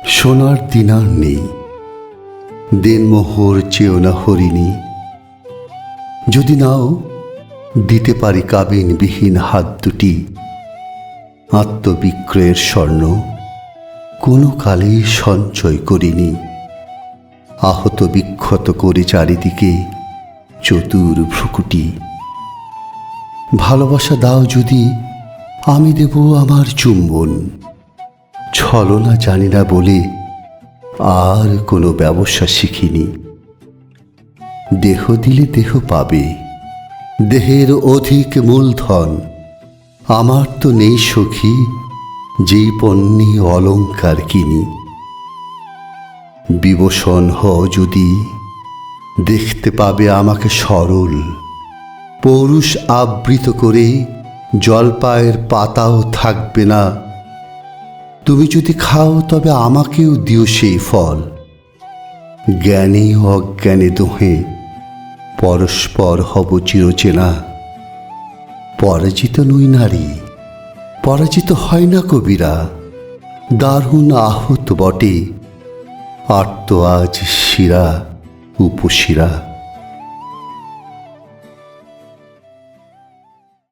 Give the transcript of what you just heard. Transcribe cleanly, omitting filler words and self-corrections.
সোনার দিনার নেই, দেনমোহর চেয়েও না হরিণী। যদি নাও দিতে পারি কাবিনবিহীন হাত দুটি, আত্মবিক্রয়ের স্বর্ণ কোনো কালেই সঞ্চয় করিনি। আহত বিক্ষত করে চারিদিকে চতুর ভ্রুকুটি। ভালোবাসা দাও যদি, আমি দেব আমার চুম্বন। ছলনা জানি না বলে আর কোনো ব্যবসা শিখিনি। দেহ দিলে দেহ পাবে, দেহের অধিক মূলধন আমার তো নেই সখী, যেই পণ্যে অলংকার কিনি। বিবশন হও যদি, দেখতে পাবে আমাকে সরল, পৌরুষ আবৃত করে জলপায়ের পাতাও থাকবে না। তুমি যদি খাও তবে আমাকেও দিও সেই ফল। জ্ঞানে অজ্ঞানে দোহে পরস্পর হব চিরচেনা। পরাজিত নই নারী, পরাজিত হয় না কবিরা। দারুণ আহত বটে, আর্ত আজ শিরা উপশিরা।